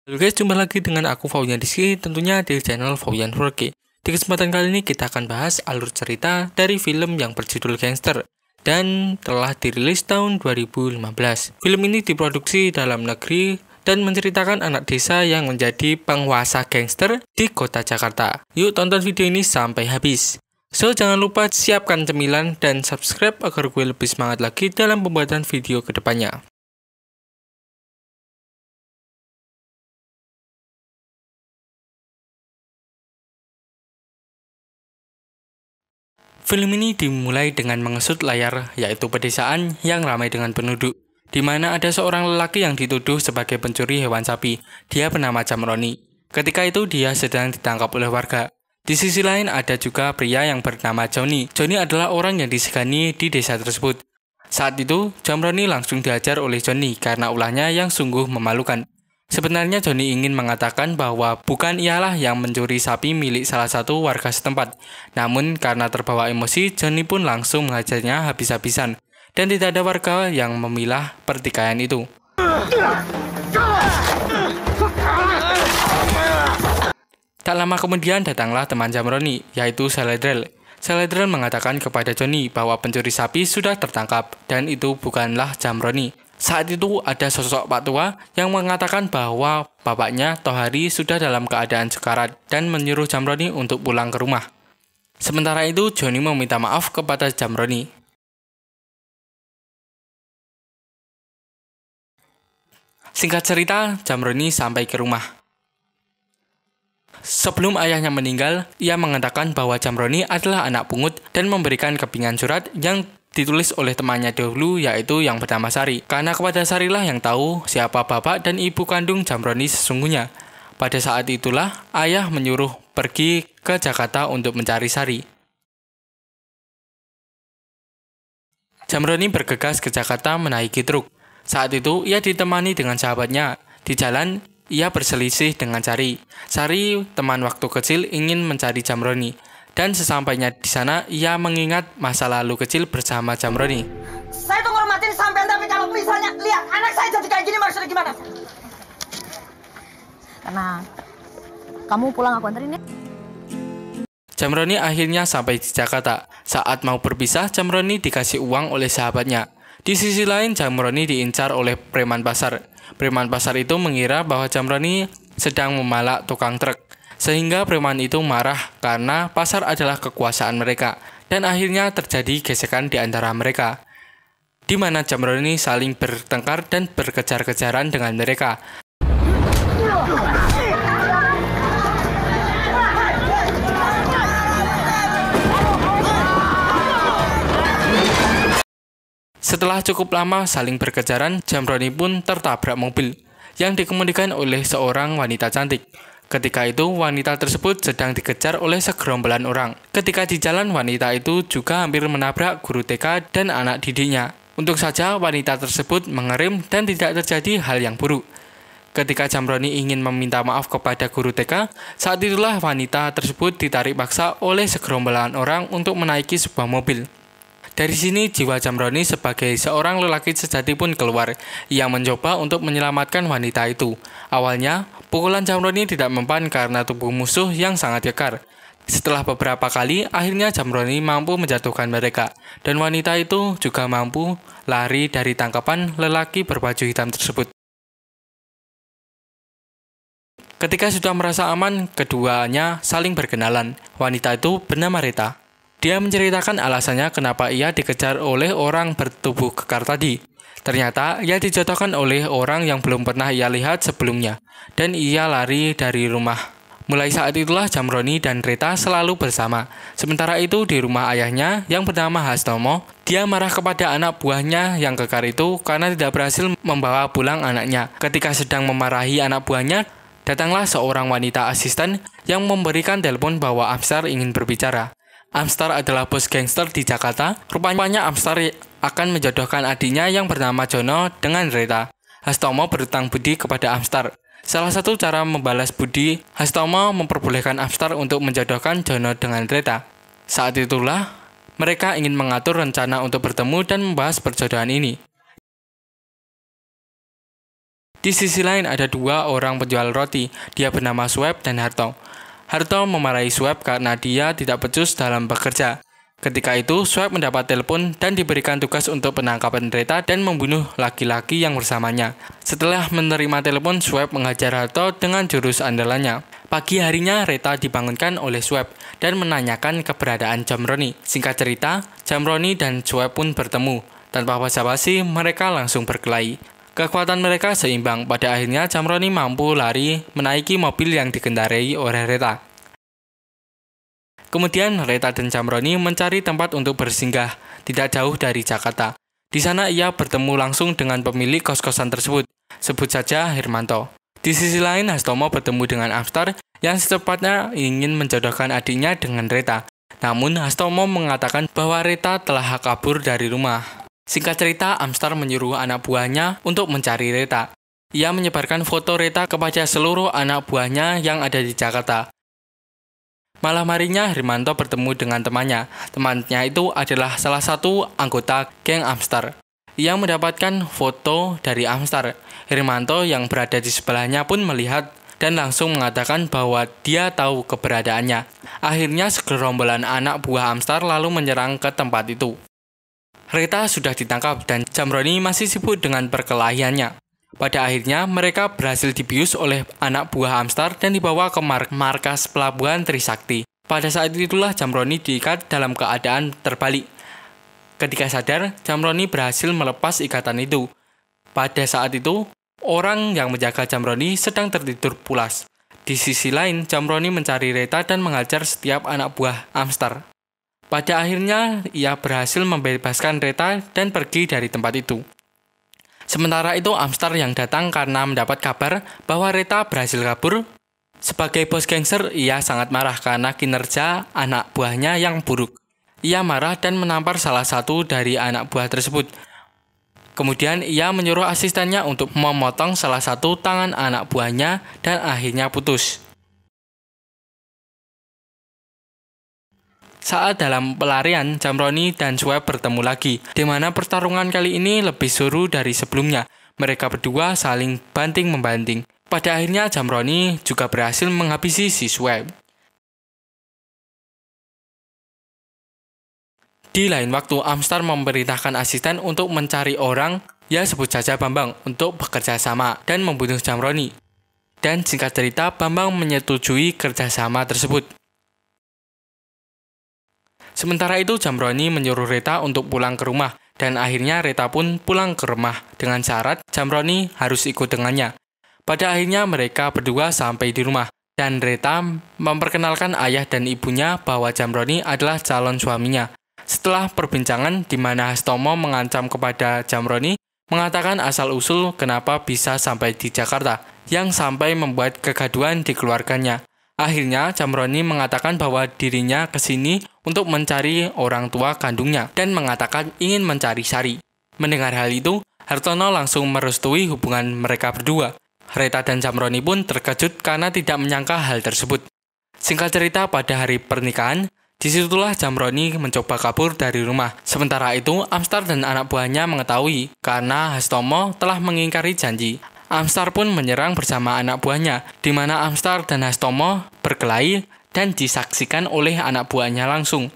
Halo guys, jumpa lagi dengan aku Fauyan Rizky, tentunya di channel Fauyan 4K. Di kesempatan kali ini kita akan bahas alur cerita dari film yang berjudul Gangster dan telah dirilis tahun 2015. Film ini diproduksi dalam negeri dan menceritakan anak desa yang menjadi penguasa gangster di kota Jakarta. Yuk tonton video ini sampai habis. So, jangan lupa siapkan cemilan dan subscribe agar gue lebih semangat lagi dalam pembuatan video kedepannya. Film ini dimulai dengan mengesut layar, yaitu pedesaan yang ramai dengan penduduk, di mana ada seorang lelaki yang dituduh sebagai pencuri hewan sapi. Dia bernama Jamroni. Ketika itu dia sedang ditangkap oleh warga. Di sisi lain ada juga pria yang bernama Johnny. Johnny adalah orang yang disegani di desa tersebut. Saat itu, Jamroni langsung dihajar oleh Johnny karena ulahnya yang sungguh memalukan. Sebenarnya Johnny ingin mengatakan bahwa bukan ialah yang mencuri sapi milik salah satu warga setempat. Namun karena terbawa emosi, Johnny pun langsung menghajarnya habis-habisan. Dan tidak ada warga yang memilah pertikaian itu. Tak lama kemudian datanglah teman Jamroni, yaitu Saladrel. Saladrel mengatakan kepada Johnny bahwa pencuri sapi sudah tertangkap, dan itu bukanlah Jamroni. Saat itu ada sosok Pak Tua yang mengatakan bahwa bapaknya Tohari sudah dalam keadaan sekarat dan menyuruh Jamroni untuk pulang ke rumah. Sementara itu Johnny meminta maaf kepada Jamroni. Singkat cerita, Jamroni sampai ke rumah. Sebelum ayahnya meninggal, ia mengatakan bahwa Jamroni adalah anak pungut dan memberikan kepingan surat yang ditulis oleh temannya dahulu, yaitu yang bernama Sari. Karena kepada Sarilah yang tahu siapa bapak dan ibu kandung Jamroni sesungguhnya. Pada saat itulah ayah menyuruh pergi ke Jakarta untuk mencari Sari. Jamroni bergegas ke Jakarta menaiki truk. Saat itu ia ditemani dengan sahabatnya. Di jalan ia berselisih dengan Sari. Sari, teman waktu kecil, ingin mencari Jamroni. Dan sesampainya di sana, ia mengingat masa lalu kecil bersama Jamroni. Saya tuh ngormatin sampean, tapi kalau misalnya lihat anak saya jadi kayak gini, maksudnya gimana? Karena kamu pulang aku anterin ya. Jamroni akhirnya sampai di Jakarta. Saat mau berpisah, Jamroni dikasih uang oleh sahabatnya. Di sisi lain, Jamroni diincar oleh preman pasar. Preman pasar itu mengira bahwa Jamroni sedang memalak tukang truk. Sehingga preman itu marah karena pasar adalah kekuasaan mereka. Dan akhirnya terjadi gesekan di antara mereka, di mana Jamroni saling bertengkar dan berkejar-kejaran dengan mereka. Setelah cukup lama saling berkejaran, Jamroni pun tertabrak mobil yang dikemudikan oleh seorang wanita cantik. Ketika itu, wanita tersebut sedang dikejar oleh segerombolan orang. Ketika di jalan, wanita itu juga hampir menabrak guru TK dan anak didiknya. Untung saja wanita tersebut mengerem dan tidak terjadi hal yang buruk. Ketika Jamroni ingin meminta maaf kepada guru TK, saat itulah wanita tersebut ditarik paksa oleh segerombolan orang untuk menaiki sebuah mobil. Dari sini jiwa Jamroni sebagai seorang lelaki sejati pun keluar. Ia mencoba untuk menyelamatkan wanita itu. Awalnya, pukulan Jamroni tidak mempan karena tubuh musuh yang sangat kekar. Setelah beberapa kali, akhirnya Jamroni mampu menjatuhkan mereka. Dan wanita itu juga mampu lari dari tangkapan lelaki berbaju hitam tersebut. Ketika sudah merasa aman, keduanya saling berkenalan. Wanita itu bernama Rita. Dia menceritakan alasannya kenapa ia dikejar oleh orang bertubuh kekar tadi. Ternyata ia dijodohkan oleh orang yang belum pernah ia lihat sebelumnya, dan ia lari dari rumah. Mulai saat itulah Jamroni dan Rita selalu bersama. Sementara itu di rumah ayahnya yang bernama Hastomo, dia marah kepada anak buahnya yang kekar itu karena tidak berhasil membawa pulang anaknya. Ketika sedang memarahi anak buahnya, datanglah seorang wanita asisten yang memberikan telepon bahwa Amstar ingin berbicara. Amstar adalah bos gangster di Jakarta. Rupanya Amstar akan menjodohkan adiknya yang bernama Jono dengan Rita. Hastomo berutang budi kepada Amstar. Salah satu cara membalas budi, Hastomo memperbolehkan Amstar untuk menjodohkan Jono dengan Rita. Saat itulah mereka ingin mengatur rencana untuk bertemu dan membahas perjodohan ini. Di Di sisi lain ada dua orang penjual roti, dia bernama Sueb dan Harto. Harto memarahi Sueb karena dia tidak becus dalam bekerja. Ketika itu, Sueb mendapat telepon dan diberikan tugas untuk penangkapan Reta dan membunuh laki-laki yang bersamanya. Setelah menerima telepon, Sueb menghajar Harto dengan jurus andalannya. Pagi harinya, Reta dibangunkan oleh Sueb dan menanyakan keberadaan Jamroni. Singkat cerita, Jamroni dan Sueb pun bertemu. Tanpa basa-basi, mereka langsung berkelahi. Kekuatan mereka seimbang. Pada akhirnya, Jamroni mampu lari menaiki mobil yang dikendarai oleh Reta. Kemudian, Reta dan Jamroni mencari tempat untuk bersinggah, tidak jauh dari Jakarta. Di sana ia bertemu langsung dengan pemilik kos-kosan tersebut, sebut saja Hermanto. Di sisi lain, Hastomo bertemu dengan Amstar yang secepatnya ingin menjodohkan adiknya dengan Reta. Namun, Hastomo mengatakan bahwa Reta telah kabur dari rumah. Singkat cerita, Amstar menyuruh anak buahnya untuk mencari Reta. Ia menyebarkan foto Reta kepada seluruh anak buahnya yang ada di Jakarta. Malam harinya, Hermanto bertemu dengan temannya. Temannya itu adalah salah satu anggota geng Amstar. Ia mendapatkan foto dari Amstar. Hermanto yang berada di sebelahnya pun melihat dan langsung mengatakan bahwa dia tahu keberadaannya. Akhirnya, segerombolan anak buah Amstar lalu menyerang ke tempat itu. Reta sudah ditangkap dan Jamroni masih sibuk dengan perkelahiannya. Pada akhirnya, mereka berhasil dibius oleh anak buah Amstar dan dibawa ke markas pelabuhan Trisakti. Pada saat itulah Jamroni diikat dalam keadaan terbalik. Ketika sadar, Jamroni berhasil melepas ikatan itu. Pada saat itu, orang yang menjaga Jamroni sedang tertidur pulas. Di sisi lain, Jamroni mencari Reta dan menghajar setiap anak buah Amstar. Pada akhirnya, ia berhasil membebaskan Reta dan pergi dari tempat itu. Sementara itu, Amstar yang datang karena mendapat kabar bahwa Reta berhasil kabur. Sebagai bos gangster, ia sangat marah karena kinerja anak buahnya yang buruk. Ia marah dan menampar salah satu dari anak buah tersebut. Kemudian, ia menyuruh asistennya untuk memotong salah satu tangan anak buahnya dan akhirnya putus. Saat dalam pelarian, Jamroni dan Sueb bertemu lagi, di mana pertarungan kali ini lebih seru dari sebelumnya. Mereka berdua saling banting-membanting. Pada akhirnya, Jamroni juga berhasil menghabisi si Sueb. Di lain waktu, Amstar memerintahkan asisten untuk mencari orang, ya sebut saja Bambang, untuk bekerja sama dan membunuh Jamroni. Dan singkat cerita, Bambang menyetujui kerjasama tersebut. Sementara itu, Jamroni menyuruh Reta untuk pulang ke rumah, dan akhirnya Reta pun pulang ke rumah dengan syarat Jamroni harus ikut dengannya. Pada akhirnya mereka berdua sampai di rumah, dan Reta memperkenalkan ayah dan ibunya bahwa Jamroni adalah calon suaminya. Setelah perbincangan di mana Hastomo mengancam kepada Jamroni, mengatakan asal-usul kenapa bisa sampai di Jakarta, yang sampai membuat kegaduhan di keluarganya. Akhirnya, Jamroni mengatakan bahwa dirinya ke sini untuk mencari orang tua kandungnya dan mengatakan ingin mencari Sari. Mendengar hal itu, Hartono langsung merestui hubungan mereka berdua. Reta dan Jamroni pun terkejut karena tidak menyangka hal tersebut. Singkat cerita, pada hari pernikahan, disitulah Jamroni mencoba kabur dari rumah. Sementara itu, Amstar dan anak buahnya mengetahui karena Hastomo telah mengingkari janji. Amstar pun menyerang bersama anak buahnya, di mana Amstar dan Hastomo berkelahi dan disaksikan oleh anak buahnya langsung.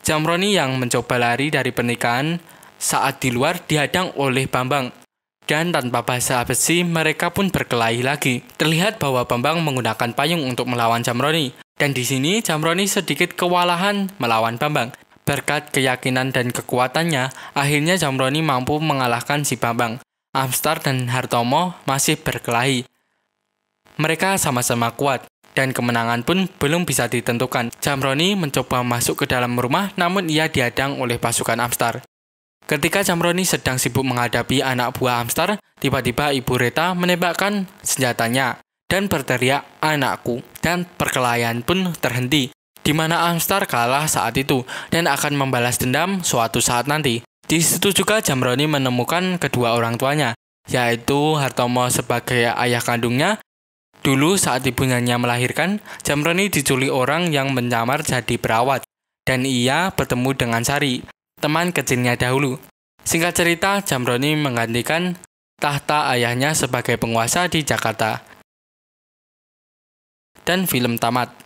Jamroni yang mencoba lari dari pernikahan saat di luar dihadang oleh Bambang. Dan tanpa basa-basi mereka pun berkelahi lagi. Terlihat bahwa Bambang menggunakan payung untuk melawan Jamroni. Dan di sini Jamroni sedikit kewalahan melawan Bambang. Berkat keyakinan dan kekuatannya, akhirnya Jamroni mampu mengalahkan si Bambang. Amstar dan Hartomo masih berkelahi. Mereka sama-sama kuat, dan kemenangan pun belum bisa ditentukan. Jamroni mencoba masuk ke dalam rumah, namun ia dihadang oleh pasukan Amstar. Ketika Jamroni sedang sibuk menghadapi anak buah Amstar, tiba-tiba Ibu Reta menembakkan senjatanya dan berteriak, "Anakku!" Dan perkelahian pun terhenti, di mana Amstar kalah saat itu dan akan membalas dendam suatu saat nanti. Di situ juga Jamroni menemukan kedua orang tuanya, yaitu Hartomo sebagai ayah kandungnya. Dulu saat ibunya melahirkan, Jamroni diculik orang yang menyamar jadi perawat, dan ia bertemu dengan Sari. teman kecilnya dahulu. Singkat cerita, Jamroni menggantikan tahta ayahnya sebagai penguasa di Jakarta. Dan film tamat.